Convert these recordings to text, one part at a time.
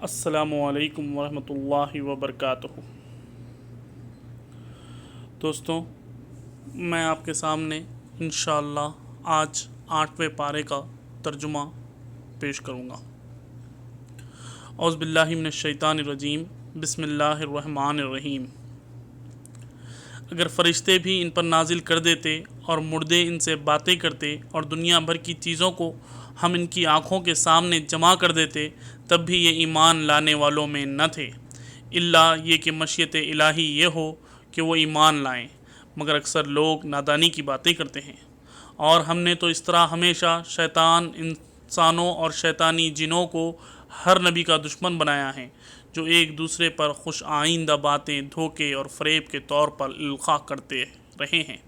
السلام علیکم ورحمۃ اللہ وبرکاتہ۔ دوستوں، میں آپ کے سامنے انشاءاللہ آج 8ویں پارے کا ترجمہ پیش کروں گا۔ اعوذ باللہ من الشیطان الرجیم، بسم اللہ الرحمن الرحیم۔ اگر فرشتے بھی ان پر نازل کر دیتے اور مردے ان سے باتیں کرتے اور دنیا بھر کی چیزوں کو ہم ان کی آنکھوں کے سامنے جمع کر دیتے، تب بھی یہ ایمان لانے والوں میں نہ تھے، الا یہ کہ مشیت الہی یہ ہو کہ وہ ایمان لائیں، مگر اکثر لوگ نادانی کی باتیں کرتے ہیں۔ اور ہم نے تو اس طرح ہمیشہ شیطان انسانوں اور شیطانی جنوں کو ہر نبی کا دشمن بنایا ہے، جو ایک دوسرے پر خوش آئندہ باتیں دھوکے اور فریب کے طور پر القاء کرتے رہے ہیں۔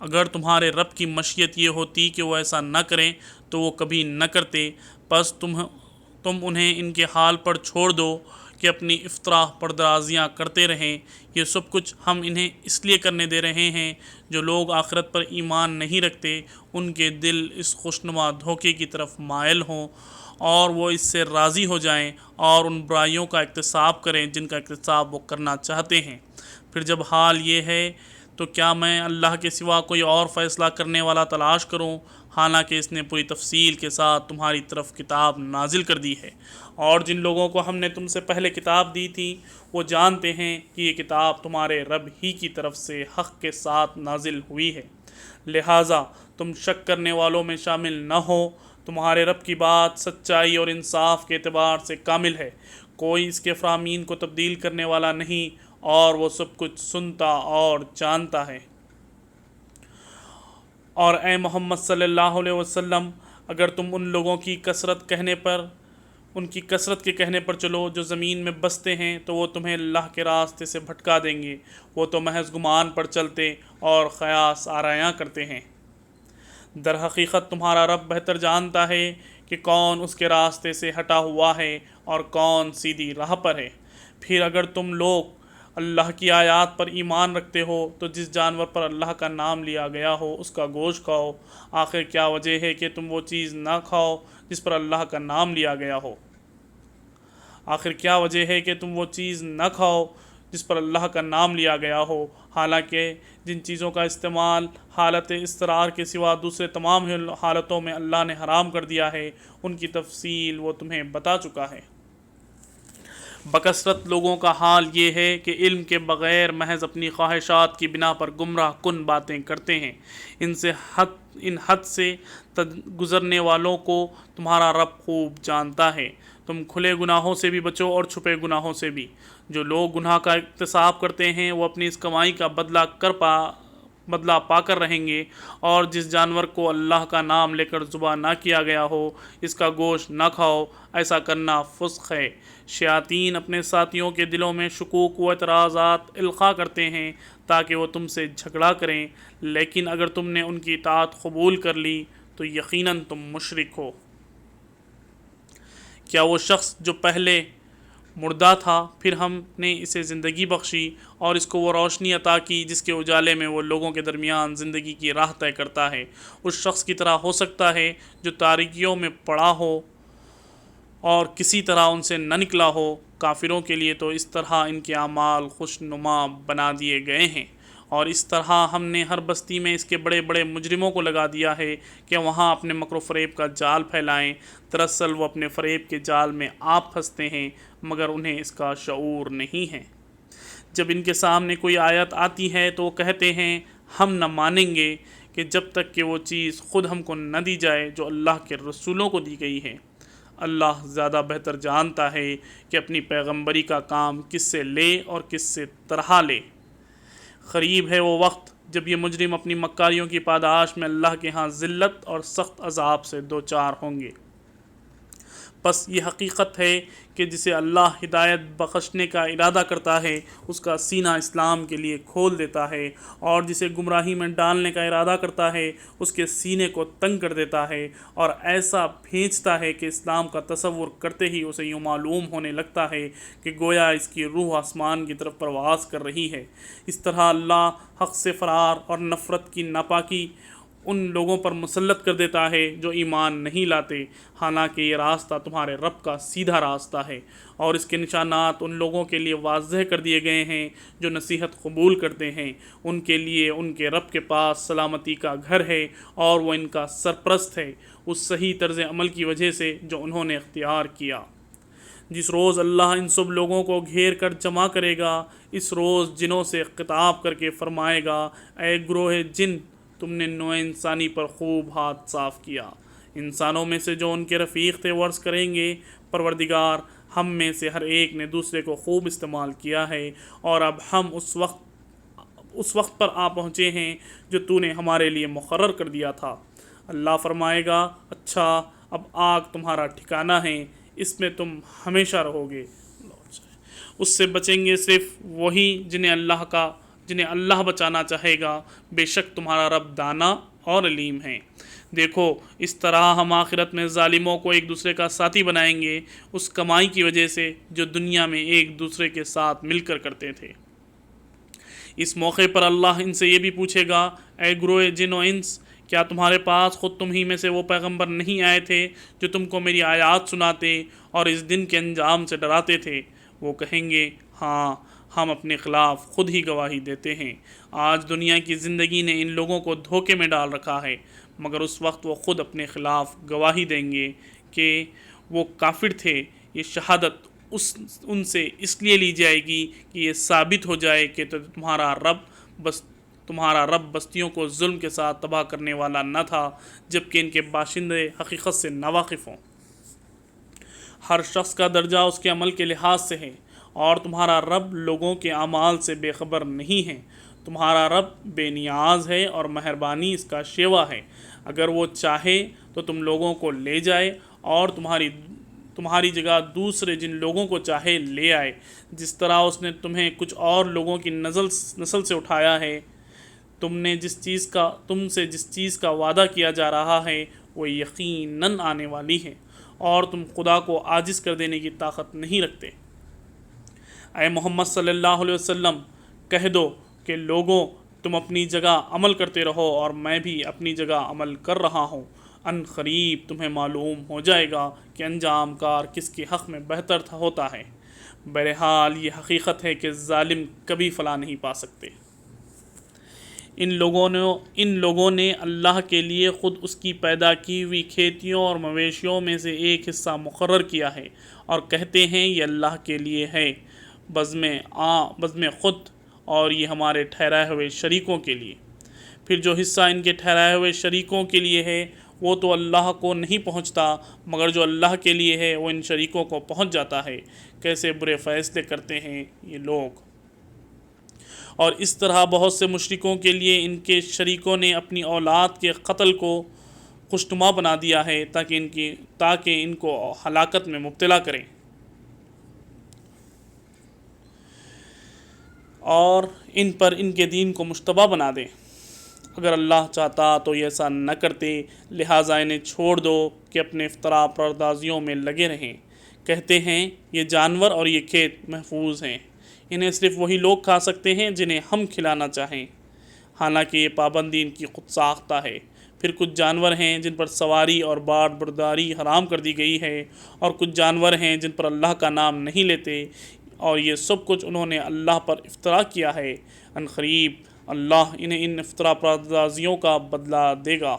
اگر تمہارے رب کی مشیت یہ ہوتی کہ وہ ایسا نہ کریں تو وہ کبھی نہ کرتے، پس تم انہیں ان کے حال پر چھوڑ دو کہ اپنی افطراح پردرازیاں کرتے رہیں۔ یہ سب کچھ ہم انہیں اس لیے کرنے دے رہے ہیں جو لوگ آخرت پر ایمان نہیں رکھتے، ان کے دل اس خوشنما دھوکے کی طرف مائل ہوں اور وہ اس سے راضی ہو جائیں اور ان برائیوں کا اکتساب کریں جن کا اکتساب وہ کرنا چاہتے ہیں۔ پھر جب حال یہ ہے تو کیا میں اللہ کے سوا کوئی اور فیصلہ کرنے والا تلاش کروں، حالانکہ اس نے پوری تفصیل کے ساتھ تمہاری طرف کتاب نازل کر دی ہے، اور جن لوگوں کو ہم نے تم سے پہلے کتاب دی تھی وہ جانتے ہیں کہ یہ کتاب تمہارے رب ہی کی طرف سے حق کے ساتھ نازل ہوئی ہے، لہٰذا تم شک کرنے والوں میں شامل نہ ہو۔ تمہارے رب کی بات سچائی اور انصاف کے اعتبار سے کامل ہے، کوئی اس کے فرامین کو تبدیل کرنے والا نہیں، اور وہ سب کچھ سنتا اور جانتا ہے۔ اور اے محمد صلی اللہ علیہ وسلم، اگر تم ان لوگوں کی کثرت کے کہنے پر چلو جو زمین میں بستے ہیں تو وہ تمہیں اللہ کے راستے سے بھٹکا دیں گے، وہ تو محض گمان پر چلتے اور قیاس آرایاں کرتے ہیں۔ در حقیقت تمہارا رب بہتر جانتا ہے کہ کون اس کے راستے سے ہٹا ہوا ہے اور کون سیدھی راہ پر ہے۔ پھر اگر تم لوگ اللہ کی آیات پر ایمان رکھتے ہو تو جس جانور پر اللہ کا نام لیا گیا ہو اس کا گوشت کھاؤ۔ آخر کیا وجہ ہے کہ تم وہ چیز نہ کھاؤ جس پر اللہ کا نام لیا گیا ہو؟ حالانکہ جن چیزوں کا استعمال حالت اضطرار کے سوا دوسرے تمام حالتوں میں اللہ نے حرام کر دیا ہے، ان کی تفصیل وہ تمہیں بتا چکا ہے۔ بکثرت لوگوں کا حال یہ ہے کہ علم کے بغیر محض اپنی خواہشات کی بنا پر گمراہ کن باتیں کرتے ہیں۔ ان حد سے گزرنے والوں کو تمہارا رب خوب جانتا ہے۔ تم کھلے گناہوں سے بھی بچو اور چھپے گناہوں سے بھی۔ جو لوگ گناہ کا اکتساب کرتے ہیں وہ اپنی اس کمائی کا بدلہ پا کر رہیں گے، اور جس جانور کو اللہ کا نام لے کر ذبح نہ کیا گیا ہو اس کا گوشت نہ کھاؤ، ایسا کرنا فسق ہے۔ شیاطین اپنے ساتھیوں کے دلوں میں شکوک و اعتراضات القاء کرتے ہیں تاکہ وہ تم سے جھگڑا کریں، لیکن اگر تم نے ان کی اطاعت قبول کر لی تو یقیناً تم مشرک ہو۔ کیا وہ شخص جو پہلے مردہ تھا پھر ہم نے اسے زندگی بخشی اور اس کو وہ روشنی عطا کی جس کے اجالے میں وہ لوگوں کے درمیان زندگی کی راہ طے کرتا ہے، اس شخص کی طرح ہو سکتا ہے جو تاریکیوں میں پڑا ہو اور کسی طرح ان سے نہ نکلا ہو؟ کافروں کے لیے تو اس طرح ان کے اعمال خوشنما بنا دیے گئے ہیں، اور اس طرح ہم نے ہر بستی میں اس کے بڑے بڑے مجرموں کو لگا دیا ہے کہ وہاں اپنے مکر و فریب کا جال پھیلائیں۔ دراصل وہ اپنے فریب کے جال میں آپ پھنستے ہیں مگر انہیں اس کا شعور نہیں ہے۔ جب ان کے سامنے کوئی آیت آتی ہے تو وہ کہتے ہیں ہم نہ مانیں گے کہ جب تک کہ وہ چیز خود ہم کو نہ دی جائے جو اللہ کے رسولوں کو دی گئی ہے۔ اللہ زیادہ بہتر جانتا ہے کہ اپنی پیغمبری کا کام کس سے لے اور کس سے طرح لے۔ قریب ہے وہ وقت جب یہ مجرم اپنی مکاریوں کی پاداش میں اللہ کے ہاں ذلت اور سخت عذاب سے دوچار ہوں گے۔ بس یہ حقیقت ہے کہ جسے اللہ ہدایت بخشنے کا ارادہ کرتا ہے اس کا سینہ اسلام کے لیے کھول دیتا ہے، اور جسے گمراہی میں ڈالنے کا ارادہ کرتا ہے اس کے سینے کو تنگ کر دیتا ہے اور ایسا بھیجتا ہے کہ اسلام کا تصور کرتے ہی اسے یوں معلوم ہونے لگتا ہے کہ گویا اس کی روح آسمان کی طرف پرواز کر رہی ہے۔ اس طرح اللہ حق سے فرار اور نفرت کی ناپاکی ان لوگوں پر مسلط کر دیتا ہے جو ایمان نہیں لاتے، حالانکہ یہ راستہ تمہارے رب کا سیدھا راستہ ہے، اور اس کے نشانات ان لوگوں کے لیے واضح کر دیے گئے ہیں جو نصیحت قبول کرتے ہیں۔ ان کے لیے ان کے رب کے پاس سلامتی کا گھر ہے، اور وہ ان کا سرپرست ہے اس صحیح طرز عمل کی وجہ سے جو انہوں نے اختیار کیا۔ جس روز اللہ ان سب لوگوں کو گھیر کر جمع کرے گا، اس روز جنوں سے خطاب کر کے فرمائے گا، اے گروہ جن، تم نے نوع انسانی پر خوب ہاتھ صاف کیا۔ انسانوں میں سے جو ان کے رفیق تھے وہ عرض کریں گے، پروردگار، ہم میں سے ہر ایک نے دوسرے کو خوب استعمال کیا ہے، اور اب ہم اس وقت پر آ پہنچے ہیں جو تو نے ہمارے لیے مقرر کر دیا تھا۔ اللہ فرمائے گا، اچھا، اب آگ تمہارا ٹھکانہ ہے، اس میں تم ہمیشہ رہو گے۔ اس سے بچیں گے صرف وہی جنہیں اللہ بچانا چاہے گا، بے شک تمہارا رب دانا اور علیم ہے۔ دیکھو، اس طرح ہم آخرت میں ظالموں کو ایک دوسرے کا ساتھی بنائیں گے اس کمائی کی وجہ سے جو دنیا میں ایک دوسرے کے ساتھ مل کر کرتے تھے۔ اس موقع پر اللہ ان سے یہ بھی پوچھے گا، اے گروہ جن و انس، کیا تمہارے پاس خود تم ہی میں سے وہ پیغمبر نہیں آئے تھے جو تم کو میری آیات سناتے اور اس دن کے انجام سے ڈراتے تھے؟ وہ کہیں گے، ہاں، ہم اپنے خلاف خود ہی گواہی دیتے ہیں۔ آج دنیا کی زندگی نے ان لوگوں کو دھوکے میں ڈال رکھا ہے، مگر اس وقت وہ خود اپنے خلاف گواہی دیں گے کہ وہ کافر تھے۔ یہ شہادت ان سے اس لیے لی جائے گی کہ یہ ثابت ہو جائے کہ تمہارا رب بستیوں کو ظلم کے ساتھ تباہ کرنے والا نہ تھا، جبکہ ان کے باشندے حقیقت سے ناواقف ہوں۔ ہر شخص کا درجہ اس کے عمل کے لحاظ سے ہے، اور تمہارا رب لوگوں کے اعمال سے بے خبر نہیں ہے۔ تمہارا رب بے نیاز ہے اور مہربانی اس کا شیوا ہے۔ اگر وہ چاہے تو تم لوگوں کو لے جائے اور تمہاری جگہ دوسرے جن لوگوں کو چاہے لے آئے، جس طرح اس نے تمہیں کچھ اور لوگوں کی نسل سے اٹھایا ہے۔ تم سے جس چیز کا وعدہ کیا جا رہا ہے وہ یقیناً آنے والی ہے، اور تم خدا کو عاجز کر دینے کی طاقت نہیں رکھتے۔ اے محمد صلی اللہ علیہ وسلم، کہہ دو کہ لوگوں، تم اپنی جگہ عمل کرتے رہو اور میں بھی اپنی جگہ عمل کر رہا ہوں۔ ان قریب تمہیں معلوم ہو جائے گا کہ انجام کار کس کے حق میں بہتر ہوتا ہے۔ بہرحال یہ حقیقت ہے کہ ظالم کبھی فلاح نہیں پا سکتے۔ ان لوگوں نے اللہ کے لیے خود اس کی پیدا کی ہوئی کھیتیوں اور مویشیوں میں سے ایک حصہ مقرر کیا ہے، اور کہتے ہیں یہ اللہ کے لیے ہے، بزم خود، اور یہ ہمارے ٹھہرائے ہوئے شریکوں کے لیے۔ پھر جو حصہ ان کے ٹھہرائے ہوئے شریکوں کے لیے ہے وہ تو اللہ کو نہیں پہنچتا، مگر جو اللہ کے لیے ہے وہ ان شریکوں کو پہنچ جاتا ہے۔ کیسے برے فیصلے کرتے ہیں یہ لوگ! اور اس طرح بہت سے مشرکوں کے لیے ان کے شریکوں نے اپنی اولاد کے قتل کو خوشنما بنا دیا ہے تاکہ ان کو ہلاکت میں مبتلا کریں، اور ان پر ان کے دین کو مشتبہ بنا دیں۔ اگر اللہ چاہتا تو یہ ایسا نہ کرتے، لہٰذا انہیں چھوڑ دو کہ اپنے افتراء پردازیوں میں لگے رہیں۔ کہتے ہیں یہ جانور اور یہ کھیت محفوظ ہیں، انہیں صرف وہی لوگ کھا سکتے ہیں جنہیں ہم کھلانا چاہیں، حالانکہ یہ پابندی ان کی خود ساختہ ہے۔ پھر کچھ جانور ہیں جن پر سواری اور بار برداری حرام کر دی گئی ہے، اور کچھ جانور ہیں جن پر اللہ کا نام نہیں لیتے، اور یہ سب کچھ انہوں نے اللہ پر افتراء کیا ہے۔ ان قریب اللہ انہیں ان افتراء پردازیوں کا بدلہ دے گا۔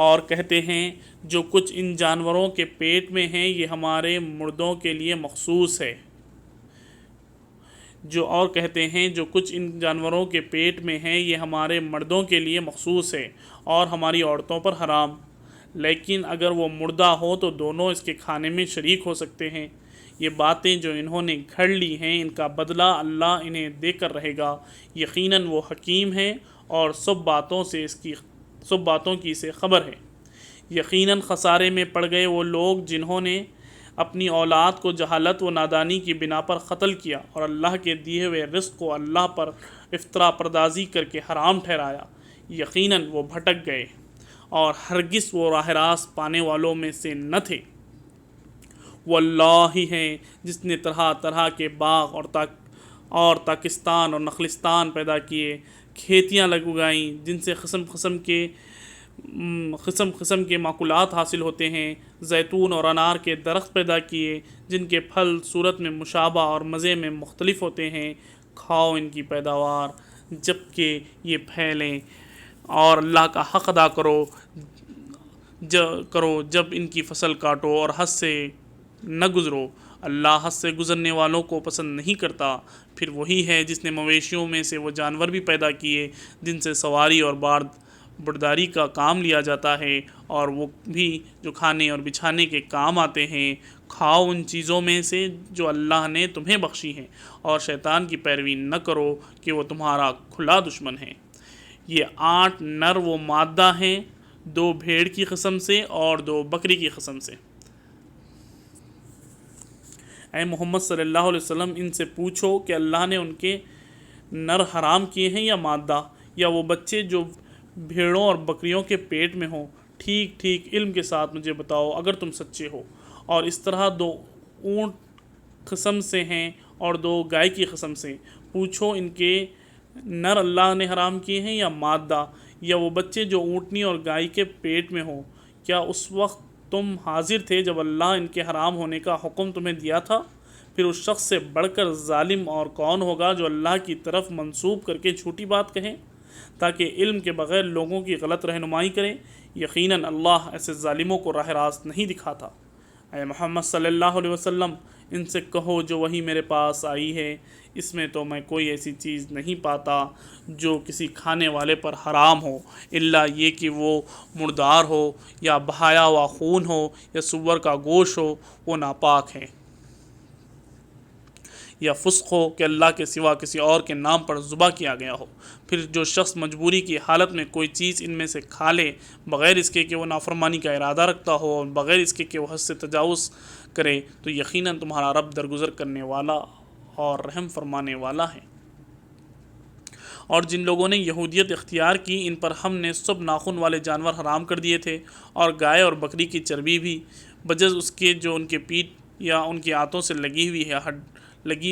اور کہتے ہیں جو کچھ ان جانوروں کے پیٹ میں ہے یہ ہمارے مردوں کے لیے مخصوص ہے، جو کچھ ان جانوروں کے پیٹ میں ہے یہ ہمارے مردوں کے لیے مخصوص ہے اور ہماری عورتوں پر حرام، لیکن اگر وہ مردہ ہو تو دونوں اس کے کھانے میں شریک ہو سکتے ہیں۔ یہ باتیں جو انہوں نے گھڑ لی ہیں ان کا بدلہ اللہ انہیں دے کر رہے گا، یقیناً وہ حکیم ہے اور سب باتوں کی اسے خبر ہے۔ یقیناً خسارے میں پڑ گئے وہ لوگ جنہوں نے اپنی اولاد کو جہالت و نادانی کی بنا پر قتل کیا اور اللہ کے دیے ہوئے رزق کو اللہ پر افتراء پردازی کر کے حرام ٹھہرایا۔ یقیناً وہ بھٹک گئے اور ہرگز وہ راہ راست پانے والوں میں سے نہ تھے۔ وہ اللہ ہی ہے جس نے طرح طرح کے باغ اور تاکستان اور نخلستان پیدا کیے، کھیتیاں اگائیں جن سے قسم قسم کے ماکولات حاصل ہوتے ہیں، زیتون اور انار کے درخت پیدا کیے جن کے پھل صورت میں مشابہ اور مزے میں مختلف ہوتے ہیں، کھاؤ ان کی پیداوار جب کہ یہ پھیلیں، اور اللہ کا حق ادا کرو جب ان کی فصل کاٹو اور حد سے نہ گزرو، اللہ حد سے گزرنے والوں کو پسند نہیں کرتا۔ پھر وہی ہے جس نے مویشیوں میں سے وہ جانور بھی پیدا کیے جن سے سواری اور برداری کا کام لیا جاتا ہے، اور وہ بھی جو کھانے اور بچھانے کے کام آتے ہیں۔ کھاؤ ان چیزوں میں سے جو اللہ نے تمہیں بخشی ہیں، اور شیطان کی پیروی نہ کرو کہ وہ تمہارا کھلا دشمن ہے۔ یہ 8 نر و مادہ ہیں، 2 بھیڑ کی قسم سے اور 2 بکری کی قسم سے۔ اے محمد صلی اللہ علیہ وسلم ان سے پوچھو کہ اللہ نے ان کے نر حرام کیے ہیں یا مادہ، یا وہ بچے جو بھیڑوں اور بکریوں کے پیٹ میں ہوں؟ ٹھیک ٹھیک علم کے ساتھ مجھے بتاؤ اگر تم سچے ہو۔ اور اس طرح 2 اونٹ قسم سے ہیں اور 2 گائے کی قسم سے۔ پوچھو ان کے نر اللہ نے حرام کیے ہیں یا مادہ، یا وہ بچے جو اونٹنی اور گائے کے پیٹ میں ہوں؟ کیا اس وقت تم حاضر تھے جب اللہ ان کے حرام ہونے کا حکم تمہیں دیا تھا؟ پھر اس شخص سے بڑھ کر ظالم اور کون ہوگا جو اللہ کی طرف منسوب کر کے جھوٹی بات کہے تاکہ علم کے بغیر لوگوں کی غلط رہنمائی کرے؟ یقیناً اللہ ایسے ظالموں کو راہ راست نہیں دکھاتا۔ اے محمد صلی اللہ علیہ وسلم ان سے کہو جو وہی میرے پاس آئی ہے اس میں تو میں کوئی ایسی چیز نہیں پاتا جو کسی کھانے والے پر حرام ہو، الا یہ کہ وہ مردار ہو یا بہایا ہوا خون ہو یا سور کا گوشت ہو، وہ ناپاک ہے، یا فسق ہو کہ اللہ کے سوا کسی اور کے نام پر ذبح کیا گیا ہو۔ پھر جو شخص مجبوری کی حالت میں کوئی چیز ان میں سے کھا لے بغیر اس کے کہ وہ نافرمانی کا ارادہ رکھتا ہو اور بغیر اس کے کہ وہ حد سے تجاوز کرے، تو یقیناً تمہارا رب درگزر کرنے والا اور رحم فرمانے والا ہے۔ اور جن لوگوں نے یہودیت اختیار کی ان پر ہم نے سب ناخن والے جانور حرام کر دیے تھے، اور گائے اور بکری کی چربی بھی، بجز اس کے جو ان کے پیٹھ یا ان کی آنتوں سے لگی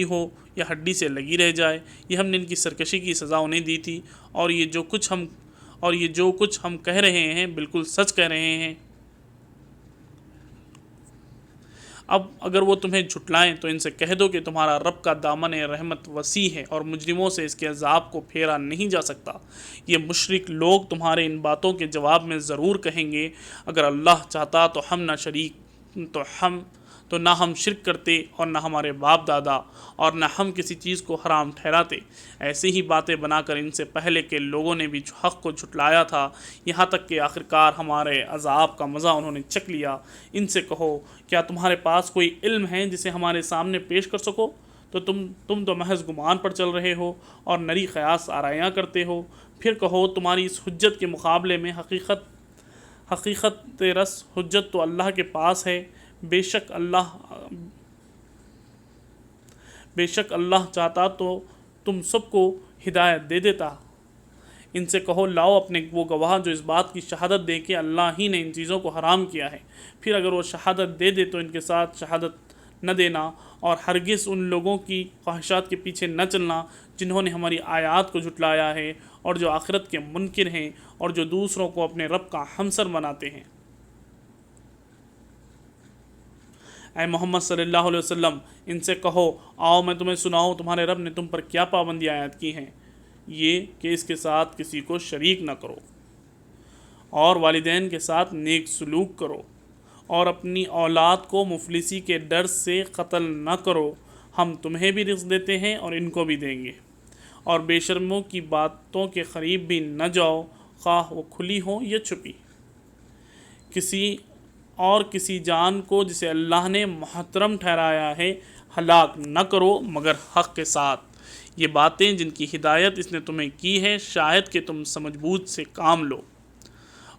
ہو یا ہڈی سے لگی رہ جائے۔ یہ ہم نے ان کی سرکشی کی سزا انہیں دی تھی، اور یہ جو کچھ ہم کہہ رہے ہیں بالکل سچ کہہ رہے ہیں۔ اب اگر وہ تمہیں جھٹلائیں تو ان سے کہہ دو کہ تمہارا رب کا دامن رحمت وسیع ہے اور مجرموں سے اس کے عذاب کو پھیرا نہیں جا سکتا۔ یہ مشرک لوگ تمہارے ان باتوں کے جواب میں ضرور کہیں گے، اگر اللہ چاہتا تو نہ ہم شرک کرتے اور نہ ہمارے باپ دادا، اور نہ ہم کسی چیز کو حرام ٹھہراتے۔ ایسی ہی باتیں بنا کر ان سے پہلے کے لوگوں نے بھی حق کو جھٹلایا تھا، یہاں تک کہ آخرکار ہمارے عذاب کا مزہ انہوں نے چکھ لیا۔ ان سے کہو کیا تمہارے پاس کوئی علم ہے جسے ہمارے سامنے پیش کر سکو؟ تو تم تو محض گمان پر چل رہے ہو اور نری قیاس آرائیاں کرتے ہو۔ پھر کہو تمہاری اس حجت کے مقابلے میں حقیقت رس حجت تو اللہ کے پاس ہے، بے شک اللہ چاہتا تو تم سب کو ہدایت دے دیتا۔ ان سے کہو لاؤ اپنے وہ گواہ جو اس بات کی شہادت دے کہ اللہ ہی نے ان چیزوں کو حرام کیا ہے، پھر اگر وہ شہادت دے دے تو ان کے ساتھ شہادت نہ دینا، اور ہرگز ان لوگوں کی خواہشات کے پیچھے نہ چلنا جنہوں نے ہماری آیات کو جھٹلایا ہے اور جو آخرت کے منکر ہیں اور جو دوسروں کو اپنے رب کا ہمسر بناتے ہیں۔ اے محمد صلی اللہ علیہ وسلم ان سے کہو آؤ میں تمہیں سناؤں تمہارے رب نے تم پر کیا پابندی عائد کی ہیں، یہ کہ اس کے ساتھ کسی کو شریک نہ کرو، اور والدین کے ساتھ نیک سلوک کرو، اور اپنی اولاد کو مفلسی کے ڈر سے قتل نہ کرو، ہم تمہیں بھی رزق دیتے ہیں اور ان کو بھی دیں گے، اور بے شرموں کی باتوں کے قریب بھی نہ جاؤ، خواہ وہ کھلی ہو یا چھپی۔ کسی جان کو جسے اللہ نے محترم ٹھہرایا ہے ہلاک نہ کرو مگر حق کے ساتھ۔ یہ باتیں جن کی ہدایت اس نے تمہیں کی ہے شاید کہ تم سمجھ بوجھ سے کام لو،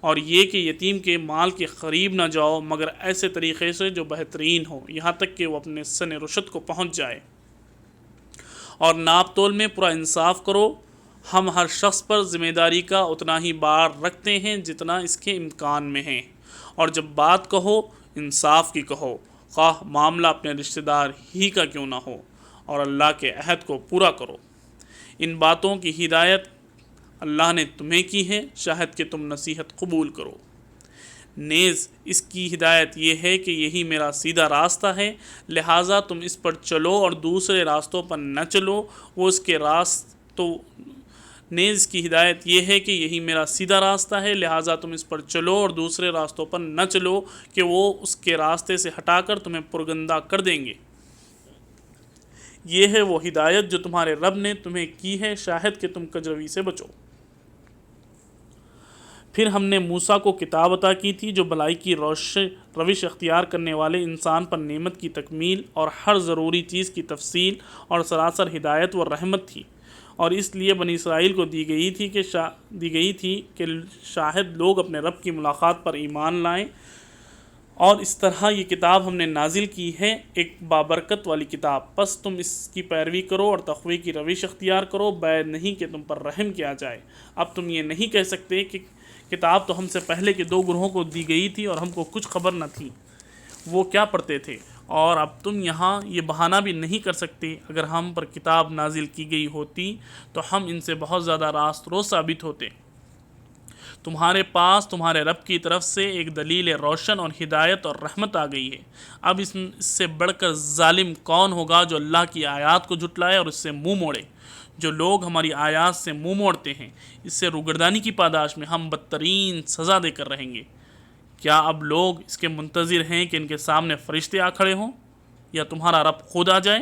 اور یہ کہ یتیم کے مال کے قریب نہ جاؤ مگر ایسے طریقے سے جو بہترین ہو، یہاں تک کہ وہ اپنے سن رشد کو پہنچ جائے، اور ناپ تول میں پورا انصاف کرو۔ ہم ہر شخص پر ذمہ داری کا اتنا ہی بار رکھتے ہیں جتنا اس کے امکان میں ہے، اور جب بات کہو انصاف کی کہو، خواہ معاملہ اپنے رشتہ دار ہی کا کیوں نہ ہو، اور اللہ کے عہد کو پورا کرو۔ ان باتوں کی ہدایت اللہ نے تمہیں کی ہے، شاید کہ تم نصیحت قبول کرو۔ نیز اس کی ہدایت یہ ہے کہ یہی میرا سیدھا راستہ ہے، لہٰذا تم اس پر چلو اور دوسرے راستوں پر نہ چلو، وہ اس کے راستوں نیز اس کی ہدایت یہ ہے کہ یہی میرا سیدھا راستہ ہے، لہٰذا تم اس پر چلو اور دوسرے راستوں پر نہ چلو کہ وہ اس کے راستے سے ہٹا کر تمہیں پرگندہ کر دیں گے۔ یہ ہے وہ ہدایت جو تمہارے رب نے تمہیں کی ہے، شاید کہ تم کجروی سے بچو۔ پھر ہم نے موسیٰ کو کتاب عطا کی تھی جو بھلائی کی روش اختیار کرنے والے انسان پر نعمت کی تکمیل اور ہر ضروری چیز کی تفصیل اور سراسر ہدایت و رحمت تھی، اور اس لیے بنی اسرائیل کو دی گئی تھی کہ شاہد لوگ اپنے رب کی ملاقات پر ایمان لائیں، اور اس طرح یہ کتاب ہم نے نازل کی ہے، ایک بابرکت والی کتاب، پس تم اس کی پیروی کرو اور تقوی کی روش اختیار کرو، بعید نہیں کہ تم پر رحم کیا جائے۔ اب تم یہ نہیں کہہ سکتے کہ کتاب تو ہم سے پہلے کے 2 گروہوں کو دی گئی تھی اور ہم کو کچھ خبر نہ تھی، وہ کیا پڑھتے تھے، اور اب تم یہاں یہ بہانہ بھی نہیں کر سکتے، اگر ہم پر کتاب نازل کی گئی ہوتی تو ہم ان سے بہت زیادہ راست رو ثابت ہوتے۔ تمہارے پاس تمہارے رب کی طرف سے ایک دلیل روشن اور ہدایت اور رحمت آ گئی ہے، اب اس سے بڑھ کر ظالم کون ہوگا جو اللہ کی آیات کو جھٹلائے اور اس سے منہ موڑے۔ جو لوگ ہماری آیات سے منہ موڑتے ہیں، اس سے روگردانی کی پاداش میں ہم بدترین سزا دے کر رہیں گے۔ کیا اب لوگ اس کے منتظر ہیں کہ ان کے سامنے فرشتے آ کھڑے ہوں، یا تمہارا رب خود آ جائے،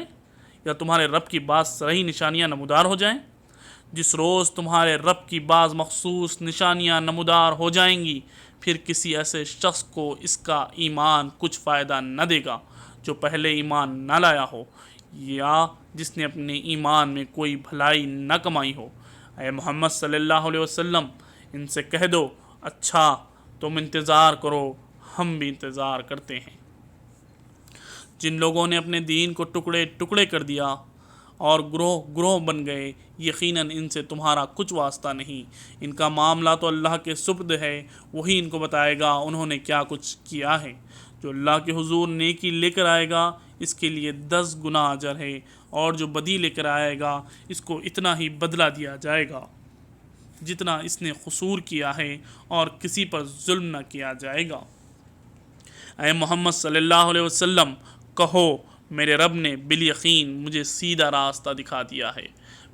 یا تمہارے رب کی بعض صریح نشانیاں نمودار ہو جائیں؟ جس روز تمہارے رب کی بعض مخصوص نشانیاں نمودار ہو جائیں گی، پھر کسی ایسے شخص کو اس کا ایمان کچھ فائدہ نہ دے گا جو پہلے ایمان نہ لایا ہو، یا جس نے اپنے ایمان میں کوئی بھلائی نہ کمائی ہو۔ اے محمد صلی اللہ علیہ وسلم، ان سے کہہ دو، اچھا تم انتظار کرو، ہم بھی انتظار کرتے ہیں۔ جن لوگوں نے اپنے دین کو ٹکڑے ٹکڑے کر دیا اور گروہ گروہ بن گئے، یقیناً ان سے تمہارا کچھ واسطہ نہیں، ان کا معاملہ تو اللہ کے سپرد ہے، وہی ان کو بتائے گا انہوں نے کیا کچھ کیا ہے۔ جو اللہ کے حضور نیکی لے کر آئے گا اس کے لیے 10 گنا اجر ہے، اور جو بدی لے کر آئے گا اس کو اتنا ہی بدلہ دیا جائے گا جتنا اس نے قصور کیا ہے، اور کسی پر ظلم نہ کیا جائے گا۔ اے محمد صلی اللہ علیہ وسلم، کہو میرے رب نے بالیقین مجھے سیدھا راستہ دکھا دیا ہے،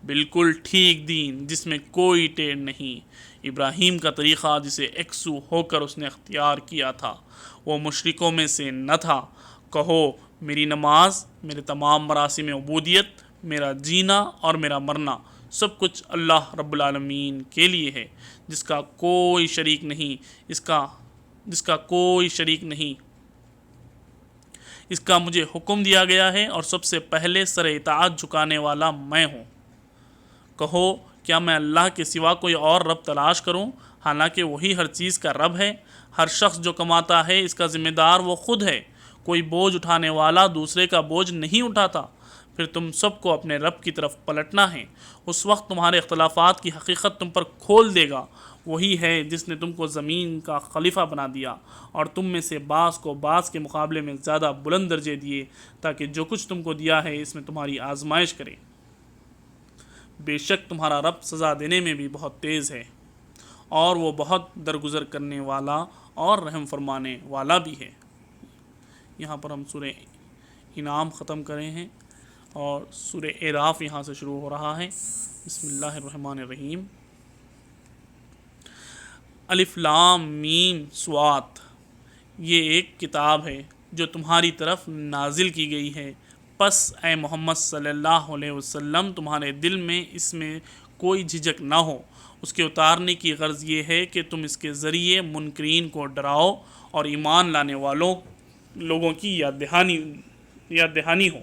بالکل ٹھیک دین جس میں کوئی ٹیڑھ نہیں، ابراہیم کا طریقہ جسے یکسو ہو کر اس نے اختیار کیا تھا، وہ مشرکوں میں سے نہ تھا۔ کہو میری نماز، میرے تمام مراسم عبودیت، میرا جینا اور میرا مرنا سب کچھ اللہ رب العالمین کے لیے ہے، جس کا کوئی شریک نہیں، اس کا مجھے حکم دیا گیا ہے، اور سب سے پہلے سر اطاعت جھکانے والا میں ہوں۔ کہو کیا میں اللہ کے سوا کوئی اور رب تلاش کروں، حالانکہ وہی ہر چیز کا رب ہے۔ ہر شخص جو کماتا ہے اس کا ذمہ دار وہ خود ہے، کوئی بوجھ اٹھانے والا دوسرے کا بوجھ نہیں اٹھاتا۔ پھر تم سب کو اپنے رب کی طرف پلٹنا ہے، اس وقت تمہارے اختلافات کی حقیقت تم پر کھول دے گا۔ وہی ہے جس نے تم کو زمین کا خلیفہ بنا دیا، اور تم میں سے بعض کو بعض کے مقابلے میں زیادہ بلند درجے دیے، تاکہ جو کچھ تم کو دیا ہے اس میں تمہاری آزمائش کرے۔ بے شک تمہارا رب سزا دینے میں بھی بہت تیز ہے، اور وہ بہت درگزر کرنے والا اور رحم فرمانے والا بھی ہے۔ یہاں پر ہم سورہ انعام ختم کرے ہیں، اور سورہ اعراف یہاں سے شروع ہو رہا ہے۔ بسم اللہ الرحمن الرحیم۔ الف لام میم صاد، یہ ایک کتاب ہے جو تمہاری طرف نازل کی گئی ہے، پس اے محمد صلی اللہ علیہ وسلم تمہارے دل میں اس میں کوئی جھجک نہ ہو۔ اس کے اتارنے کی غرض یہ ہے کہ تم اس کے ذریعے منکرین کو ڈراؤ اور ایمان لانے لوگوں کی یاد دہانی ہو۔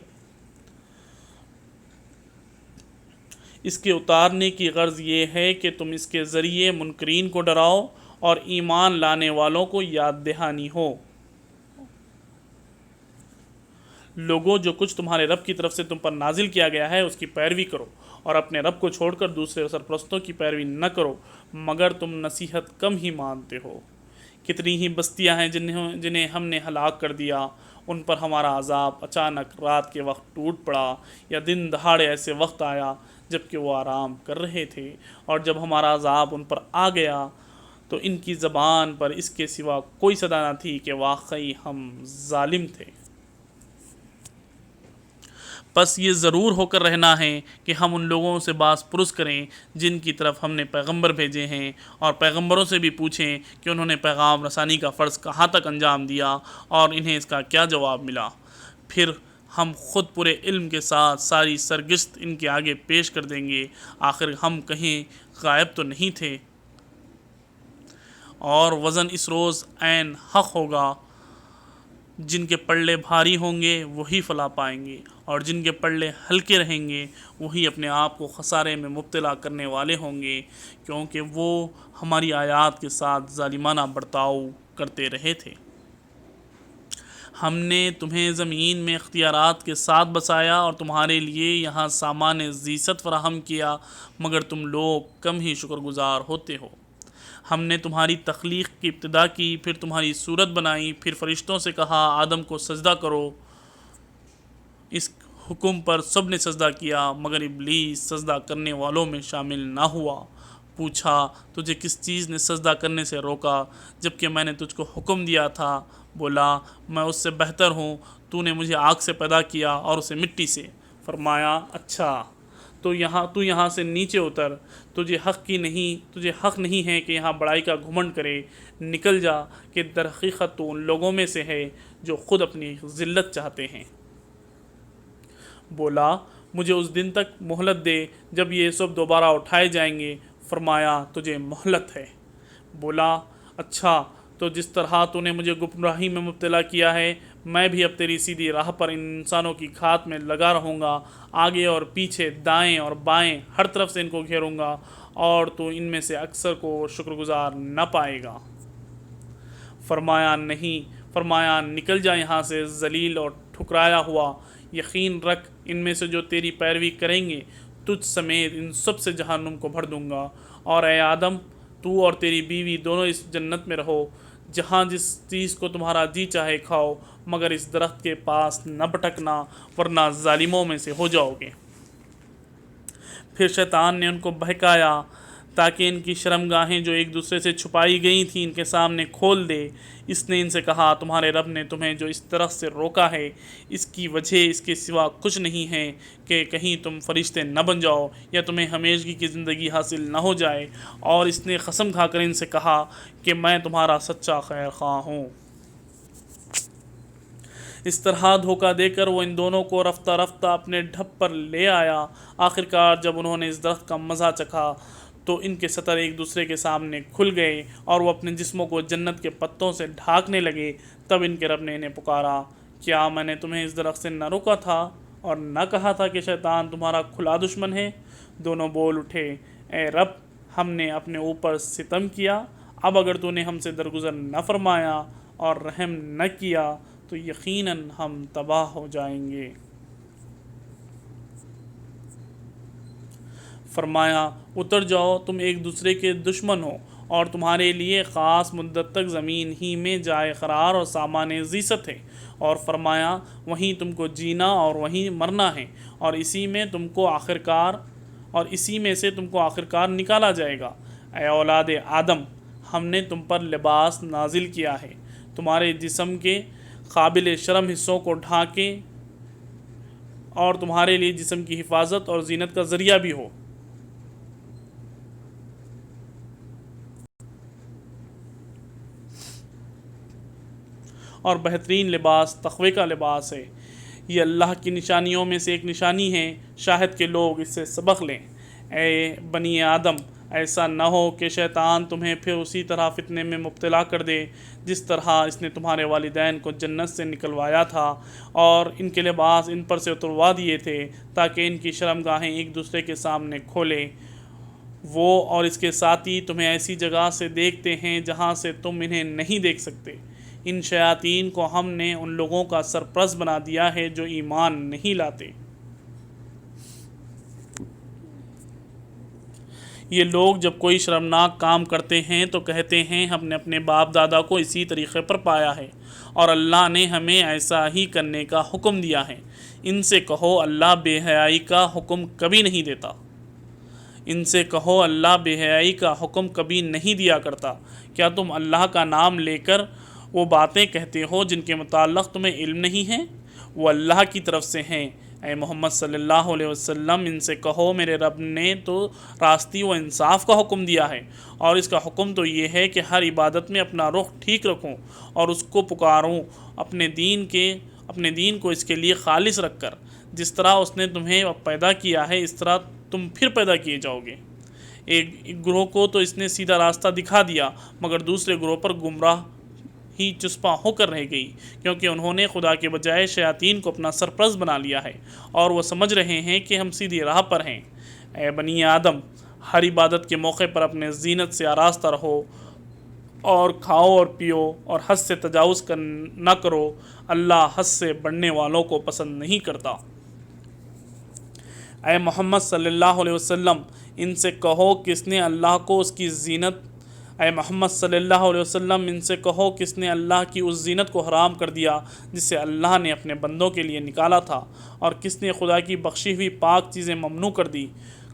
اس کے اتارنے کی غرض یہ ہے کہ تم اس کے ذریعے منکرین کو ڈراؤ اور ایمان لانے والوں کو یاد دہانی ہو۔ لوگوں، جو کچھ تمہارے رب کی طرف سے تم پر نازل کیا گیا ہے اس کی پیروی کرو، اور اپنے رب کو چھوڑ کر دوسرے سرپرستوں کی پیروی نہ کرو، مگر تم نصیحت کم ہی مانتے ہو۔ کتنی ہی بستیاں ہیں جنہیں ہم نے ہلاک کر دیا، ان پر ہمارا عذاب اچانک رات کے وقت ٹوٹ پڑا، یا دن دہاڑے ایسے وقت آیا جبکہ وہ آرام کر رہے تھے، اور جب ہمارا عذاب ان پر آ گیا تو ان کی زبان پر اس کے سوا کوئی صدا نہ تھی کہ واقعی ہم ظالم تھے۔ بس یہ ضرور ہو کر رہنا ہے کہ ہم ان لوگوں سے باز پرس کریں جن کی طرف ہم نے پیغمبر بھیجے ہیں، اور پیغمبروں سے بھی پوچھیں کہ انہوں نے پیغام رسانی کا فرض کہاں تک انجام دیا اور انہیں اس کا کیا جواب ملا۔ پھر ہم خود پورے علم کے ساتھ ساری سرگشت ان کے آگے پیش کر دیں گے، آخر ہم کہیں غائب تو نہیں تھے۔ اور وزن اس روز عین حق ہوگا، جن کے پلڑے بھاری ہوں گے وہی فلاح پائیں گے، اور جن کے پلڑے ہلکے رہیں گے وہی اپنے آپ کو خسارے میں مبتلا کرنے والے ہوں گے، کیونکہ وہ ہماری آیات کے ساتھ ظالمانہ برتاؤ کرتے رہے تھے۔ ہم نے تمہیں زمین میں اختیارات کے ساتھ بسایا اور تمہارے لیے یہاں سامان زیست فراہم کیا، مگر تم لوگ کم ہی شکر گزار ہوتے ہو۔ ہم نے تمہاری تخلیق کی ابتدا کی، پھر تمہاری صورت بنائی، پھر فرشتوں سے کہا آدم کو سجدہ کرو۔ اس حکم پر سب نے سجدہ کیا مگر ابلیس سجدہ کرنے والوں میں شامل نہ ہوا۔ پوچھا تجھے کس چیز نے سجدہ کرنے سے روکا جبکہ میں نے تجھ کو حکم دیا تھا؟ بولا میں اس سے بہتر ہوں، تو نے مجھے آگ سے پیدا کیا اور اسے مٹی سے۔ فرمایا اچھا تو یہاں سے نیچے اتر، تجھے حق نہیں ہے کہ یہاں بڑائی کا گھمنڈ کرے، نکل جا کہ در حقیقت تو ان لوگوں میں سے ہے جو خود اپنی ذلت چاہتے ہیں۔ بولا مجھے اس دن تک مہلت دے جب یہ سب دوبارہ اٹھائے جائیں گے۔ فرمایا تجھے مہلت ہے۔ بولا اچھا تو جس طرح تو نے مجھے گمراہی میں مبتلا کیا ہے، میں بھی اب تیری سیدھی راہ پر ان انسانوں کی کھات میں لگا رہوں گا، آگے اور پیچھے، دائیں اور بائیں، ہر طرف سے ان کو گھیروں گا، اور تو ان میں سے اکثر کو شکر گزار نہ پائے گا۔ فرمایا نہیں، فرمایا نکل جا یہاں سے ذلیل اور ٹھکرایا ہوا، یقین رکھ ان میں سے جو تیری پیروی کریں گے تجھ سمیت ان سب سے جہنم کو بھر دوں گا، اور اے آدم تو اور تیری بیوی دونوں اس جنت میں رہو جہاں جس چیز کو تمہارا جی چاہے کھاؤ، مگر اس درخت کے پاس نہ بھٹکنا ورنہ ظالموں میں سے ہو جاؤ گے۔ پھر شیطان نے ان کو بہکایا تاکہ ان کی شرمگاہیں جو ایک دوسرے سے چھپائی گئی تھیں ان کے سامنے کھول دے۔ اس نے ان سے کہا تمہارے رب نے تمہیں جو اس درخت سے روکا ہے اس کی وجہ اس کے سوا کچھ نہیں ہے کہ کہیں تم فرشتے نہ بن جاؤ یا تمہیں ہمیشگی کی زندگی حاصل نہ ہو جائے، اور اس نے قسم کھا کر ان سے کہا کہ میں تمہارا سچا خیر خواہ ہوں۔ اس طرح دھوکہ دے کر وہ ان دونوں کو رفتہ رفتہ اپنے ڈھب پر لے آیا۔ آخرکار جب انہوں نے اس درخت کا مزہ چکھا تو ان کے سطر ایک دوسرے کے سامنے کھل گئے اور وہ اپنے جسموں کو جنت کے پتوں سے ڈھانکنے لگے۔ تب ان کے رب نے انہیں پکارا، کیا میں نے تمہیں اس درخت سے نہ روکا تھا اور نہ کہا تھا کہ شیطان تمہارا کھلا دشمن ہے؟ دونوں بول اٹھے، اے رب ہم نے اپنے اوپر ستم کیا، اب اگر تو نے ہم سے درگزر نہ فرمایا اور رحم نہ کیا تو یقیناً ہم تباہ ہو جائیں گے۔ فرمایا اتر جاؤ، تم ایک دوسرے کے دشمن ہو اور تمہارے لیے خاص مدت تک زمین ہی میں جائے قرار اور سامان زیست ہے، اور فرمایا وہیں تم کو جینا اور وہیں مرنا ہے، اور اسی میں سے تم کو آخرکار نکالا جائے گا۔ اے اولاد آدم ہم نے تم پر لباس نازل کیا ہے تمہارے جسم کے قابل شرم حصوں کو ڈھانکے اور تمہارے لیے جسم کی حفاظت اور زینت کا ذریعہ بھی ہو۔ اور بہترین لباس تقوی کا لباس ہے، یہ اللہ کی نشانیوں میں سے ایک نشانی ہے، شاہد کے لوگ اس سے سبق لیں۔ اے بنی آدم ایسا نہ ہو کہ شیطان تمہیں پھر اسی طرح فتنے میں مبتلا کر دے جس طرح اس نے تمہارے والدین کو جنت سے نکلوایا تھا اور ان کے لباس ان پر سے اتروا دیے تھے تاکہ ان کی شرمگاہیں ایک دوسرے کے سامنے کھولیں۔ وہ اور اس کے ساتھی تمہیں ایسی جگہ سے دیکھتے ہیں جہاں سے تم انہیں نہیں دیکھ سکتے۔ ان شیاطین کو ہم نے ان لوگوں کا سرپرست بنا دیا ہے جو ایمان نہیں لاتے۔ یہ لوگ جب کوئی شرمناک کام کرتے ہیں تو کہتے ہیں ہم نے اپنے باپ دادا کو اسی طریقے پر پایا ہے اور اللہ نے ہمیں ایسا ہی کرنے کا حکم دیا ہے۔ ان سے کہو اللہ بے حیائی کا حکم کبھی نہیں دیتا۔ ان سے کہو اللہ بے حیائی کا حکم کبھی نہیں دیا کرتا، کیا تم اللہ کا نام لے کر وہ باتیں کہتے ہو جن کے متعلق تمہیں علم نہیں ہے؟ وہ اللہ کی طرف سے ہیں۔ اے محمد صلی اللہ علیہ وسلم ان سے کہو میرے رب نے تو راستی و انصاف کا حکم دیا ہے، اور اس کا حکم تو یہ ہے کہ ہر عبادت میں اپنا رخ ٹھیک رکھوں اور اس کو پکاروں اپنے دین کو اس کے لیے خالص رکھ کر۔ جس طرح اس نے تمہیں پیدا کیا ہے اس طرح تم پھر پیدا کیے جاؤ گے۔ ایک گروہ کو تو اس نے سیدھا راستہ دکھا دیا، مگر دوسرے گروہ پر گمراہ ہی چسپاں ہو کر رہ گئی، کیونکہ انہوں نے خدا کے بجائے شیاطین کو اپنا سرپرست بنا لیا ہے، اور وہ سمجھ رہے ہیں کہ ہم سیدھی راہ پر ہیں۔ اے بنی آدم، ہر عبادت کے موقع پر اپنے زینت سے آراستہ رہو، اور کھاؤ اور پیو، اور حد سے تجاوز نہ کرو، اللہ حد سے بڑھنے والوں کو پسند نہیں کرتا۔ اے محمد صلی اللہ علیہ وسلم ان سے کہو کس نے اللہ کو اس کی زینت اے محمد صلی اللہ علیہ وسلم ان سے کہو کس نے اللہ کی اس زینت کو حرام کر دیا جسے اللہ نے اپنے بندوں کے لیے نکالا تھا، اور کس نے خدا کی بخشی ہوئی پاک چیزیں ممنوع کر دی؟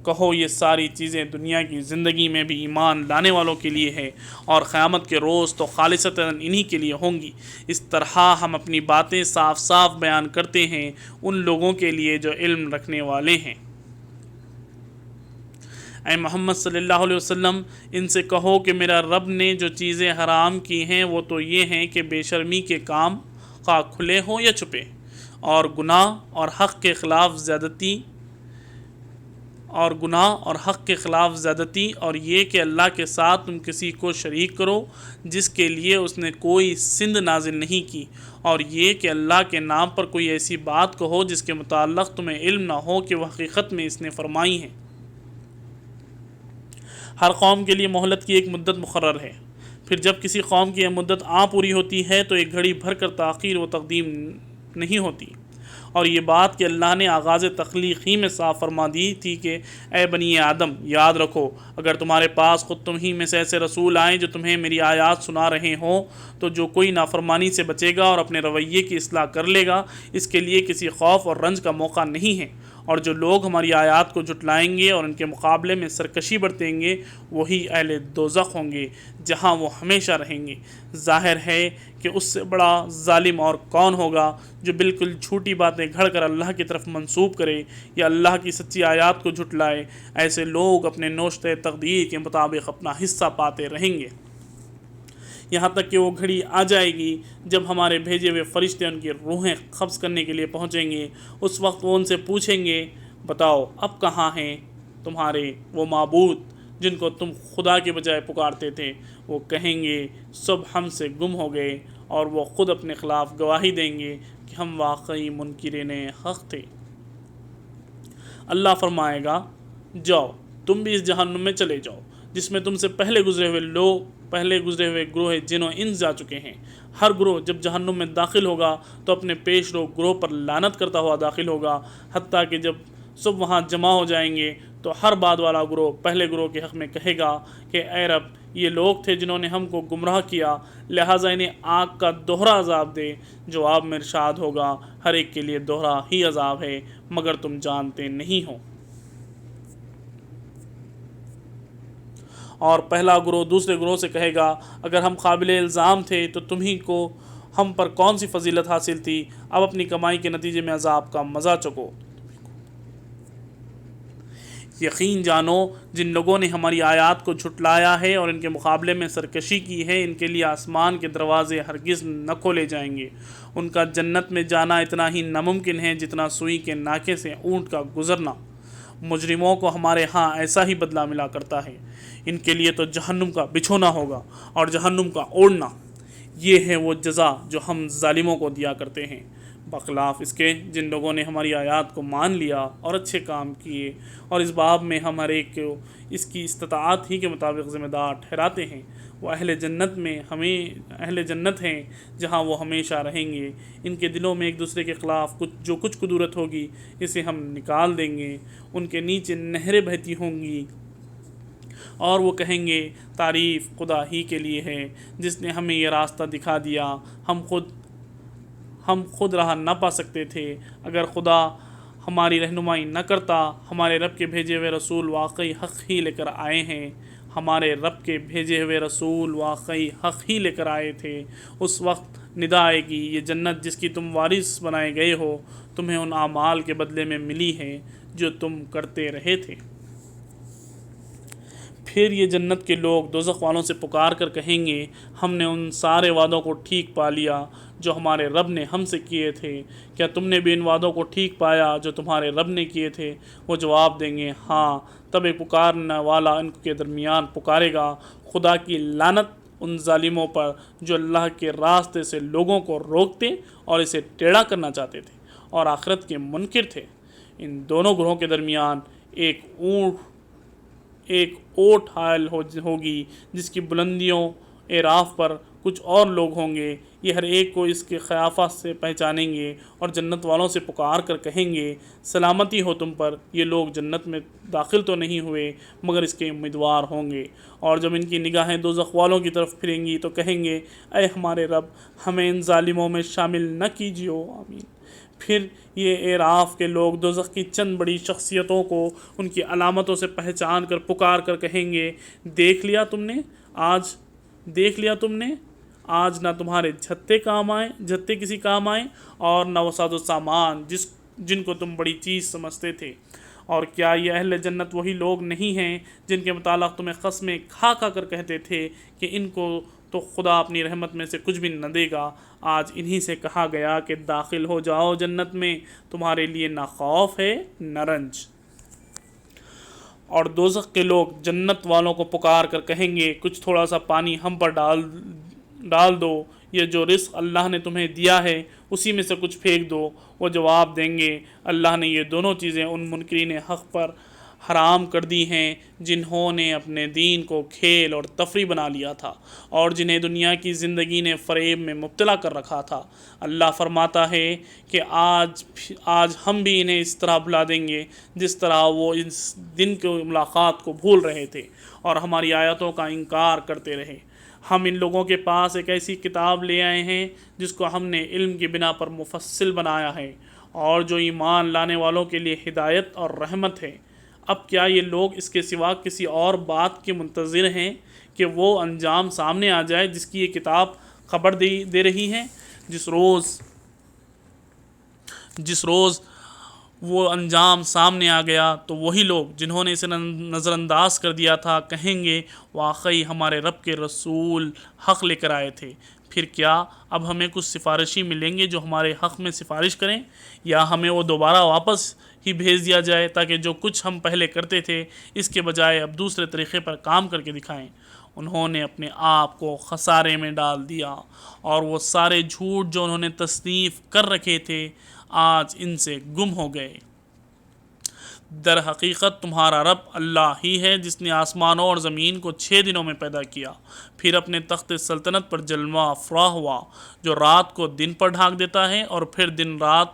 کہو یہ ساری چیزیں دنیا کی زندگی میں بھی ایمان لانے والوں کے لیے ہے، اور قیامت کے روز تو خالصتاً انہی کے لیے ہوں گی۔ اس طرح ہم اپنی باتیں صاف صاف بیان کرتے ہیں ان لوگوں کے لیے جو علم رکھنے والے ہیں۔ اے محمد صلی اللہ علیہ وسلم ان سے کہو کہ میرا رب نے جو چیزیں حرام کی ہیں وہ تو یہ ہیں کہ بے شرمی کے کام خواہ کھلے ہوں یا چھپے، اور گناہ اور حق کے خلاف زیادتی، اور یہ کہ اللہ کے ساتھ تم کسی کو شریک کرو جس کے لیے اس نے کوئی سند نازل نہیں کی، اور یہ کہ اللہ کے نام پر کوئی ایسی بات کہو جس کے متعلق تمہیں علم نہ ہو کہ وہ حقیقت میں اس نے فرمائی ہیں۔ ہر قوم کے لیے مہلت کی ایک مدت مقرر ہے، پھر جب کسی قوم کی یہ مدت پوری ہوتی ہے تو ایک گھڑی بھر کر تاخیر و تقدیم نہیں ہوتی۔ اور یہ بات کہ اللہ نے آغاز تخلیق ہی میں صاف فرما دی تھی کہ اے بنی آدم یاد رکھو، اگر تمہارے پاس خود تم ہی میں سے ایسے رسول آئیں جو تمہیں میری آیات سنا رہے ہوں، تو جو کوئی نافرمانی سے بچے گا اور اپنے رویے کی اصلاح کر لے گا اس کے لیے کسی خوف اور رنج کا موقع نہیں ہے، اور جو لوگ ہماری آیات کو جھٹلائیں گے اور ان کے مقابلے میں سرکشی برتیں گے وہی اہل دوزخ ہوں گے جہاں وہ ہمیشہ رہیں گے۔ ظاہر ہے کہ اس سے بڑا ظالم اور کون ہوگا جو بالکل جھوٹی باتیں گھڑ کر اللہ کی طرف منسوب کرے یا اللہ کی سچی آیات کو جھٹلائے۔ ایسے لوگ اپنے نوشتہ تقدیر کے مطابق اپنا حصہ پاتے رہیں گے، یہاں تک کہ وہ گھڑی آ جائے گی جب ہمارے بھیجے ہوئے فرشتے ان کی روحیں قبض کرنے کے لیے پہنچیں گے۔ اس وقت وہ ان سے پوچھیں گے، بتاؤ اب کہاں ہیں تمہارے وہ معبود جن کو تم خدا کے بجائے پکارتے تھے؟ وہ کہیں گے سب ہم سے گم ہو گئے، اور وہ خود اپنے خلاف گواہی دیں گے کہ ہم واقعی منکرین حق تھے۔ اللہ فرمائے گا، جاؤ تم بھی اس جہنم میں چلے جاؤ جس میں تم سے پہلے گزرے ہوئے گروہ جن و انس جا چکے ہیں۔ ہر گروہ جب جہنم میں داخل ہوگا تو اپنے پیش رو گروہ پر لعنت کرتا ہوا داخل ہوگا، حتیٰ کہ جب سب وہاں جمع ہو جائیں گے تو ہر بعد والا گروہ پہلے گروہ کے حق میں کہے گا کہ اے رب، یہ لوگ تھے جنہوں نے ہم کو گمراہ کیا، لہٰذا انہیں آگ کا دوہرا عذاب دے۔ جواب میں ارشاد ہوگا، ہر ایک کے لیے دوہرا ہی عذاب ہے مگر تم جانتے نہیں ہو۔ اور پہلا گروہ دوسرے گروہ سے کہے گا، اگر ہم قابل الزام تھے تو تمہیں کو ہم پر کون سی فضیلت حاصل تھی؟ اب اپنی کمائی کے نتیجے میں عذاب کا مزہ چکو۔ یقین جانو جن لوگوں نے ہماری آیات کو جھٹلایا ہے اور ان کے مقابلے میں سرکشی کی ہے، ان کے لیے آسمان کے دروازے ہرگز نہ کھولے جائیں گے۔ ان کا جنت میں جانا اتنا ہی ناممکن ہے جتنا سوئی کے ناکے سے اونٹ کا گزرنا۔ مجرموں کو ہمارے ہاں ایسا ہی بدلہ ملا کرتا ہے۔ ان کے لیے تو جہنم کا بچھونا ہوگا اور جہنم کا اوڑھنا۔ یہ ہے وہ جزا جو ہم ظالموں کو دیا کرتے ہیں، بخلاف اس کے جن لوگوں نے ہماری آیات کو مان لیا اور اچھے کام کیے، اور اس باب میں ہم ہر ایک کو اس کی استطاعت ہی کے مطابق ذمہ دار ٹھہراتے ہیں۔ وہ اہل جنت ہیں جہاں وہ ہمیشہ رہیں گے۔ ان کے دلوں میں ایک دوسرے کے خلاف جو کچھ قدورت ہوگی اسے ہم نکال دیں گے۔ ان کے نیچے نہریں بہتی ہوں گی، اور وہ کہیں گے تعریف خدا ہی کے لیے ہے جس نے ہمیں یہ راستہ دکھا دیا۔ ہم خود راہ نہ پا سکتے تھے۔ اگر خدا ہماری رہنمائی نہ کرتا۔ ہمارے رب کے بھیجے ہوئے رسول واقعی حق ہی لے کر آئے ہیں، ہمارے رب کے بھیجے ہوئے رسول واقعی حق ہی لے کر آئے تھے۔ اس وقت ندا آئے گی، یہ جنت جس کی تم وارث بنائے گئے ہو تمہیں ان اعمال کے بدلے میں ملی ہے جو تم کرتے رہے تھے۔ پھر یہ جنت کے لوگ دوزخ والوں سے پکار کر کہیں گے، ہم نے ان سارے وعدوں کو ٹھیک پا لیا جو ہمارے رب نے ہم سے کیے تھے، کیا تم نے بھی ان وعدوں کو ٹھیک پایا جو تمہارے رب نے کیے تھے؟ وہ جواب دیں گے ہاں۔ تب ایک پکارنے والا ان کے درمیان پکارے گا، خدا کی لعنت ان ظالموں پر جو اللہ کے راستے سے لوگوں کو روکتے اور اسے ٹیڑھا کرنا چاہتے تھے اور آخرت کے منکر تھے۔ ان دونوں گروہوں کے درمیان ایک اوٹ حائل ہوگی جس کی بلندیوں اعراف پر کچھ اور لوگ ہوں گے، یہ ہر ایک کو اس کے قیافہ سے پہچانیں گے اور جنت والوں سے پکار کر کہیں گے، سلامتی ہو تم پر، یہ لوگ جنت میں داخل تو نہیں ہوئے مگر اس کے امیدوار ہوں گے۔ اور جب ان کی نگاہیں دوزخ والوں کی طرف پھریں گی تو کہیں گے، اے ہمارے رب، ہمیں ان ظالموں میں شامل نہ کیجیے، آمین۔ پھر یہ اعراف کے لوگ دوزخ کی چند بڑی شخصیتوں کو ان کی علامتوں سے پہچان کر پکار کر کہیں گے، دیکھ لیا تم نے آج نہ تمہارے جھتے کسی کام آئے اور نہ وہ ساز و سامان جن کو تم بڑی چیز سمجھتے تھے۔ اور کیا یہ اہل جنت وہی لوگ نہیں ہیں جن کے متعلق تمہیں قسمیں کھا کر کہتے تھے کہ ان کو تو خدا اپنی رحمت میں سے کچھ بھی نہ دے گا؟ آج انہی سے کہا گیا کہ داخل ہو جاؤ جنت میں، تمہارے لیے نہ خوف ہے نہ رنج۔ اور دوزخ کے لوگ جنت والوں کو پکار کر کہیں گے، کچھ تھوڑا سا پانی ہم پر ڈال دو، یہ جو رزق اللہ نے تمہیں دیا ہے اسی میں سے کچھ پھینک دو۔ وہ جواب دیں گے، اللہ نے یہ دونوں چیزیں ان منکرین حق پر حرام کر دی ہیں جنہوں نے اپنے دین کو کھیل اور تفریح بنا لیا تھا اور جنہیں دنیا کی زندگی نے فریب میں مبتلا کر رکھا تھا۔ اللہ فرماتا ہے کہ آج ہم بھی انہیں اس طرح بھلا دیں گے جس طرح وہ اس دن کی ملاقات کو بھول رہے تھے اور ہماری آیتوں کا انکار کرتے رہے۔ ہم ان لوگوں کے پاس ایک ایسی کتاب لے آئے ہیں جس کو ہم نے علم کی بنا پر مفصل بنایا ہے اور جو ایمان لانے والوں کے لیے ہدایت اور رحمت ہے۔ اب کیا یہ لوگ اس کے سوا کسی اور بات کے منتظر ہیں کہ وہ انجام سامنے آ جائے جس کی یہ کتاب خبر دے رہی ہے؟ جس روز وہ انجام سامنے آ گیا تو وہی لوگ جنہوں نے اسے نظر انداز کر دیا تھا کہیں گے، واقعی ہمارے رب کے رسول حق لے کر آئے تھے۔ پھر کیا اب ہمیں کچھ سفارشی ملیں گے جو ہمارے حق میں سفارش کریں، یا ہمیں وہ دوبارہ واپس ہی بھیج دیا جائے تاکہ جو کچھ ہم پہلے کرتے تھے اس کے بجائے اب دوسرے طریقے پر کام کر کے دکھائیں؟ انہوں نے اپنے آپ کو خسارے میں ڈال دیا اور وہ سارے جھوٹ جو انہوں نے تصنیف کر رکھے تھے آج ان سے گم ہو گئے۔ در حقیقت تمہارا رب اللہ ہی ہے جس نے آسمانوں اور زمین کو 6 دنوں میں پیدا کیا، پھر اپنے تخت سلطنت پر جلوہ افروز ہوا، جو رات کو دن پر ڈھانک دیتا ہے اور پھر دن رات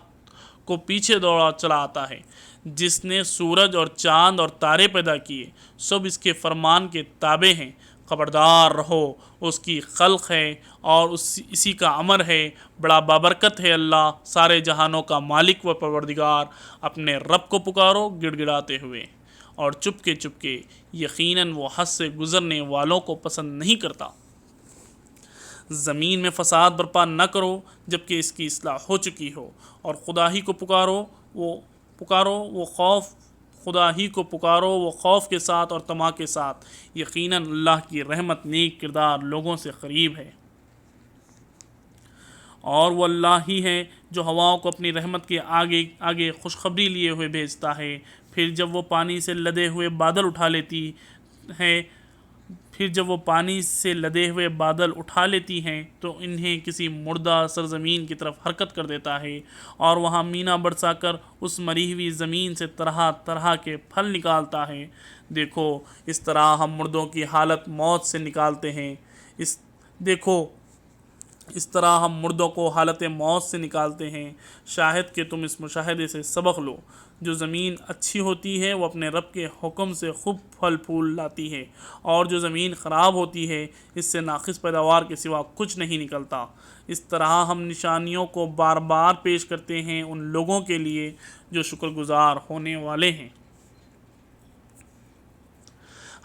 کو پیچھے دوڑا چلا آتا ہے، جس نے سورج اور چاند اور تارے پیدا کیے، سب اس کے فرمان کے تابع ہیں۔ خبردار رہو، اس کی خلق ہے اور اسی کا امر ہے، بڑا بابرکت ہے اللہ، سارے جہانوں کا مالک و پروردگار۔ اپنے رب کو پکارو گڑ گڑاتے ہوئے اور چپکے، یقیناً وہ حد سے گزرنے والوں کو پسند نہیں کرتا۔ زمین میں فساد برپا نہ کرو جبکہ اس کی اصلاح ہو چکی ہو، اور خدا ہی کو پکارو وہ خوف کے ساتھ اور طمع کے ساتھ، یقیناً اللہ کی رحمت نیک کردار لوگوں سے قریب ہے۔ اور وہ اللہ ہی ہے جو ہواؤں کو اپنی رحمت کے آگے خوشخبری لیے ہوئے بھیجتا ہے، پھر جب وہ پانی سے لدے ہوئے بادل اٹھا لیتی ہیں تو انہیں کسی مردہ سرزمین کی طرف حرکت کر دیتا ہے، اور وہاں مینا برسا کر اس مری ہوئی زمین سے طرح طرح کے پھل نکالتا ہے۔ دیکھو اس طرح ہم مردوں کی حالت موت سے نکالتے ہیں، اس طرح ہم مردوں کو حالت موت سے نکالتے ہیں۔ شاہد کہ تم اس مشاہدے سے سبق لو، جو زمین اچھی ہوتی ہے وہ اپنے رب کے حکم سے خوب پھل پھول لاتی ہے، اور جو زمین خراب ہوتی ہے اس سے ناقص پیداوار کے سوا کچھ نہیں نکلتا۔ اس طرح ہم نشانیوں کو بار بار پیش کرتے ہیں ان لوگوں کے لیے جو شکر گزار ہونے والے ہیں۔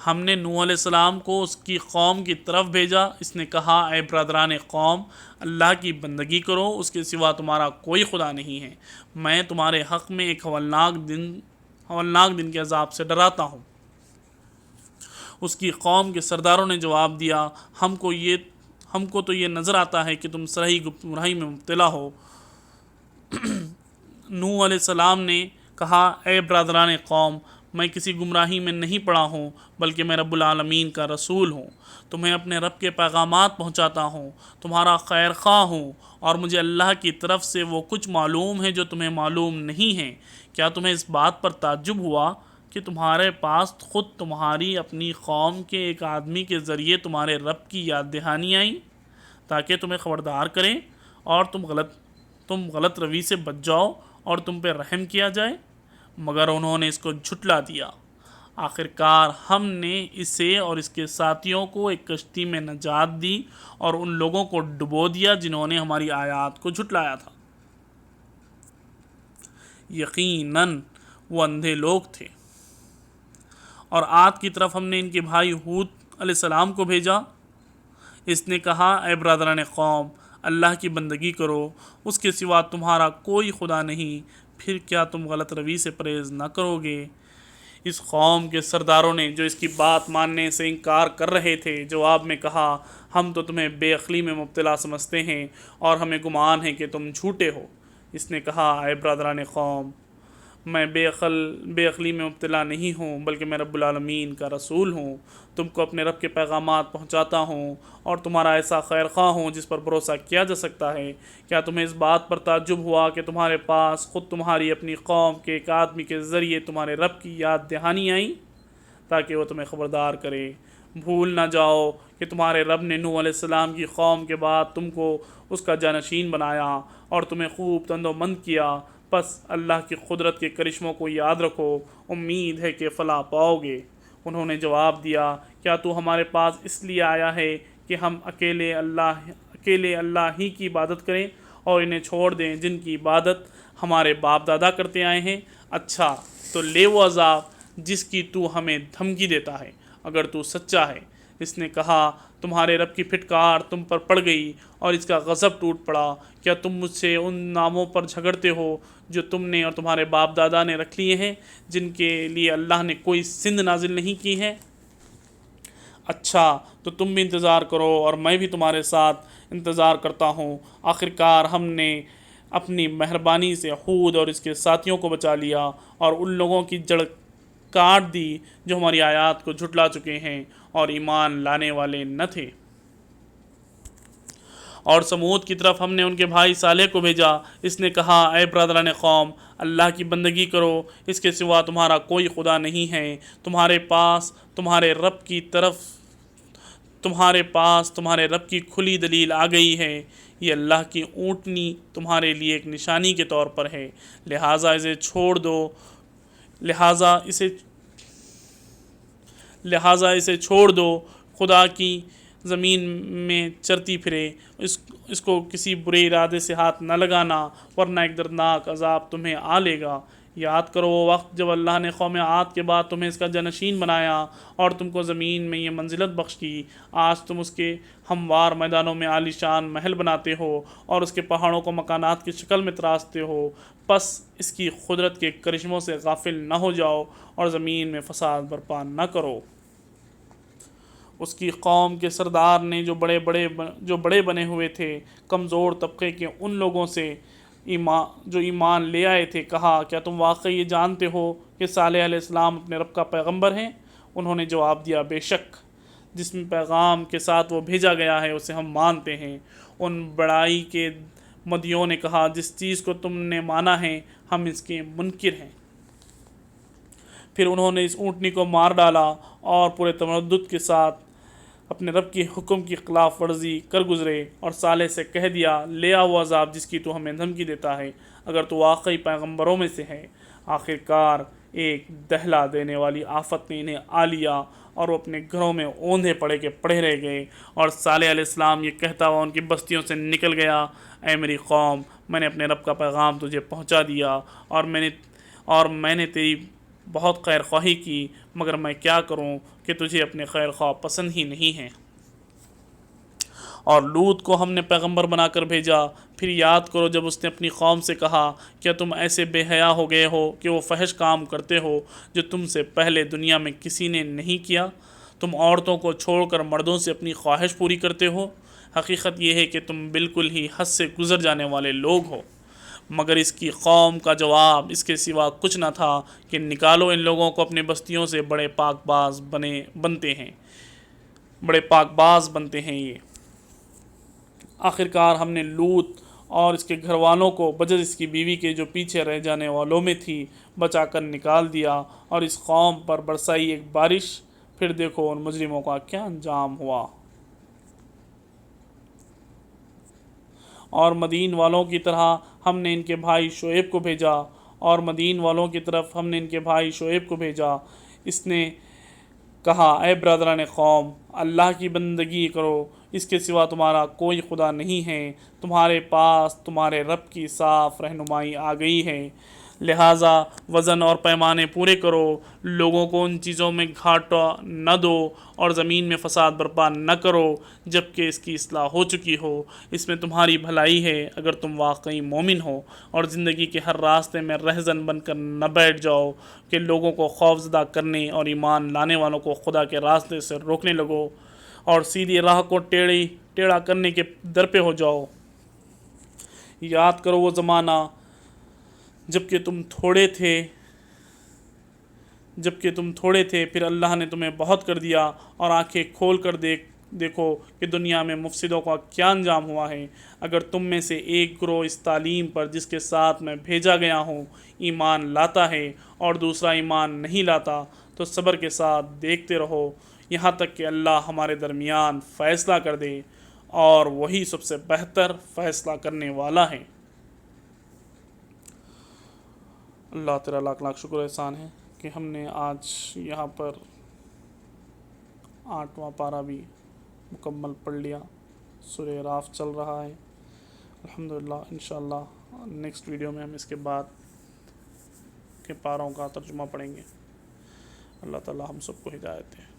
ہم نے نوح علیہ السلام کو اس کی قوم کی طرف بھیجا۔ اس نے کہا، اے برادران قوم، اللہ کی بندگی کرو، اس کے سوا تمہارا کوئی خدا نہیں ہے۔ میں تمہارے حق میں ایک ہولناک دن کے عذاب سے ڈراتا ہوں۔ اس کی قوم کے سرداروں نے جواب دیا، ہم کو تو یہ نظر آتا ہے کہ تم سرہی گمراہی میں مبتلا ہو۔ نوح علیہ السلام نے کہا، اے برادران قوم، میں کسی گمراہی میں نہیں پڑا ہوں، بلکہ میں رب العالمین کا رسول ہوں۔ تمہیں اپنے رب کے پیغامات پہنچاتا ہوں، تمہارا خیر خواہ ہوں، اور مجھے اللہ کی طرف سے وہ کچھ معلوم ہے جو تمہیں معلوم نہیں ہے۔ کیا تمہیں اس بات پر تعجب ہوا کہ تمہارے پاس خود تمہاری اپنی قوم کے ایک آدمی کے ذریعے تمہارے رب کی یاد دہانی آئی، تاکہ تمہیں خبردار کریں اور تم غلط روی سے بچ جاؤ اور تم پہ رحم کیا جائے؟ مگر انہوں نے اس کو جھٹلا دیا۔ آخرکار ہم نے اسے اور اس کے ساتھیوں کو ایک کشتی میں نجات دی اور ان لوگوں کو ڈبو دیا جنہوں نے ہماری آیات کو جھٹلایا تھا۔ یقیناً وہ اندھے لوگ تھے۔ اور عاد کی طرف ہم نے ان کے بھائی ہود علیہ السلام کو بھیجا۔ اس نے کہا، اے برادران قوم، اللہ کی بندگی کرو، اس کے سوا تمہارا کوئی خدا نہیں، پھر کیا تم غلط روی سے پرہیز نہ کرو گے؟ اس قوم کے سرداروں نے، جو اس کی بات ماننے سے انکار کر رہے تھے، جواب میں کہا، ہم تو تمہیں بے عقلی میں مبتلا سمجھتے ہیں اور ہمیں گمان ہے کہ تم جھوٹے ہو۔ اس نے کہا، اے برادران قوم، میں بے عقلی میں مبتلا نہیں ہوں، بلکہ میں رب العالمین کا رسول ہوں۔ تم کو اپنے رب کے پیغامات پہنچاتا ہوں اور تمہارا ایسا خیر خواہ ہوں جس پر بھروسہ کیا جا سکتا ہے۔ کیا تمہیں اس بات پر تعجب ہوا کہ تمہارے پاس خود تمہاری اپنی قوم کے ایک آدمی کے ذریعے تمہارے رب کی یاد دہانی آئی، تاکہ وہ تمہیں خبردار کرے؟ بھول نہ جاؤ کہ تمہارے رب نے نوح علیہ السلام کی قوم کے بعد تم کو اس کا جانشین بنایا اور تمہیں خوب تند و مند کیا۔ پس اللہ کی قدرت کے کرشموں کو یاد رکھو، امید ہے کہ فلاح پاؤ گے۔ انہوں نے جواب دیا، کیا تو ہمارے پاس اس لیے آیا ہے کہ ہم اکیلے اللہ ہی کی عبادت کریں اور انہیں چھوڑ دیں جن کی عبادت ہمارے باپ دادا کرتے آئے ہیں؟ اچھا تو لے وہ عذاب جس کی تو ہمیں دھمکی دیتا ہے، اگر تو سچا ہے۔ اس نے کہا، تمہارے رب کی پھٹکار تم پر پڑ گئی اور اس کا غضب ٹوٹ پڑا۔ کیا تم مجھ سے ان ناموں پر جھگڑتے ہو جو تم نے اور تمہارے باپ دادا نے رکھ لیے ہیں، جن کے لیے اللہ نے کوئی سند نازل نہیں کی ہے؟ اچھا تو تم بھی انتظار کرو اور میں بھی تمہارے ساتھ انتظار کرتا ہوں۔ آخرکار ہم نے اپنی مہربانی سے ہود اور اس کے ساتھیوں کو بچا لیا اور ان لوگوں کی جڑ کاٹ دی جو ہماری آیات کو جھٹلا چکے ہیں اور ایمان لانے والے نہ تھے۔ اور سمود کی طرف ہم نے ان کے بھائی صالح کو بھیجا۔ اس نے کہا، اے برادران قوم، اللہ کی بندگی کرو، اس کے سوا تمہارا کوئی خدا نہیں ہے۔ تمہارے پاس تمہارے رب کی کھلی دلیل آ گئی ہے۔ یہ اللہ کی اونٹنی تمہارے لیے ایک نشانی کے طور پر ہے، لہٰذا اسے چھوڑ دو۔ خدا کی زمین میں چرتی پھرے، اس کو کسی برے ارادے سے ہاتھ نہ لگانا، ورنہ ایک دردناک عذاب تمہیں آ لے گا۔ یاد کرو وہ وقت جب اللہ نے قوم عاد کے بعد تمہیں اس کا جانشین بنایا اور تم کو زمین میں یہ منزلت بخش کی۔ آج تم اس کے ہموار میدانوں میں عالی شان محل بناتے ہو اور اس کے پہاڑوں کو مکانات کی شکل میں تراشتے ہو۔ پس اس کی قدرت کے کرشموں سے غافل نہ ہو جاؤ اور زمین میں فساد برپا نہ کرو۔ اس کی قوم کے سردار نے جو بڑے بنے ہوئے تھے، کمزور طبقے کے ان لوگوں سے جو ایمان لے آئے تھے، کہا، کیا تم واقعی یہ جانتے ہو کہ صالح علیہ السلام اپنے رب کا پیغمبر ہیں؟ انہوں نے جواب دیا، بے شک، جس میں پیغام کے ساتھ وہ بھیجا گیا ہے اسے ہم مانتے ہیں۔ ان بڑائی کے مدیوں نے کہا، جس چیز کو تم نے مانا ہے ہم اس کے منکر ہیں۔ پھر انہوں نے اس اونٹنی کو مار ڈالا اور پورے تمدد کے ساتھ اپنے رب کے حکم کی خلاف ورزی کر گزرے اور صالح سے کہہ دیا لے آ وہ عذاب جس کی تو ہمیں دھمکی دیتا ہے اگر تو واقعی پیغمبروں میں سے ہے۔ آخرکار ایک دہلا دینے والی آفت نے انہیں آ لیا اور وہ اپنے گھروں میں اوندھے پڑے کے پڑے رہ گئے، اور صالح علیہ السلام یہ کہتا ہوا ان کی بستیوں سے نکل گیا، اے میری قوم، میں نے اپنے رب کا پیغام تجھے پہنچا دیا اور میں نے تیری بہت خیر خواہی کی، مگر میں کیا کروں کہ تجھے اپنے خیر خواہ پسند ہی نہیں ہیں۔ اور لوط کو ہم نے پیغمبر بنا کر بھیجا، پھر یاد کرو جب اس نے اپنی قوم سے کہا کیا تم ایسے بے حیا ہو گئے ہو کہ وہ فحش کام کرتے ہو جو تم سے پہلے دنیا میں کسی نے نہیں کیا؟ تم عورتوں کو چھوڑ کر مردوں سے اپنی خواہش پوری کرتے ہو۔ حقیقت یہ ہے کہ تم بالکل ہی حد سے گزر جانے والے لوگ ہو۔ مگر اس کی قوم کا جواب اس کے سوا کچھ نہ تھا کہ نکالو ان لوگوں کو اپنی بستیوں سے، بڑے پاک باز بنتے ہیں یہ۔ آخرکار ہم نے لوط اور اس کے گھر والوں کو بجز اس کی بیوی کے جو پیچھے رہ جانے والوں میں تھی بچا کر نکال دیا، اور اس قوم پر برسائی ایک بارش، پھر دیکھو ان مجرموں کا کیا انجام ہوا۔ اور مدین والوں کی طرح ہم نے ان کے بھائی شعیب کو بھیجا، اس نے کہا اے برادران قوم، اللہ کی بندگی کرو، اس کے سوا تمہارا کوئی خدا نہیں ہے، تمہارے پاس تمہارے رب کی صاف رہنمائی آ گئی ہے، لہٰذا وزن اور پیمانے پورے کرو، لوگوں کو ان چیزوں میں گھاٹا نہ دو اور زمین میں فساد برپا نہ کرو جبکہ اس کی اصلاح ہو چکی ہو، اس میں تمہاری بھلائی ہے اگر تم واقعی مومن ہو۔ اور زندگی کے ہر راستے میں رہزن بن کر نہ بیٹھ جاؤ کہ لوگوں کو خوفزدہ کرنے اور ایمان لانے والوں کو خدا کے راستے سے روکنے لگو اور سیدھی راہ کو ٹیڑھا کرنے کے در پہ ہو جاؤ۔ یاد کرو وہ زمانہ جبکہ تم تھوڑے تھے، پھر اللہ نے تمہیں بہت کر دیا، اور آنکھیں کھول کر دیکھو کہ دنیا میں مفسدوں کا کیا انجام ہوا ہے۔ اگر تم میں سے ایک گروہ اس تعلیم پر جس کے ساتھ میں بھیجا گیا ہوں ایمان لاتا ہے اور دوسرا ایمان نہیں لاتا تو صبر کے ساتھ دیکھتے رہو یہاں تک کہ اللہ ہمارے درمیان فیصلہ کر دے، اور وہی سب سے بہتر فیصلہ کرنے والا ہے۔ اللہ تعالیٰ لاکھ لاکھ شکر احسان ہے کہ ہم نے آج یہاں پر 8واں پارہ بھی مکمل پڑھ لیا۔ سورہ اعراف چل رہا ہے الحمدللہ۔ انشاءاللہ نیکسٹ ویڈیو میں ہم اس کے بعد کے پاروں کا ترجمہ پڑھیں گے۔ اللہ تعالیٰ ہم سب کو ہدایت دے۔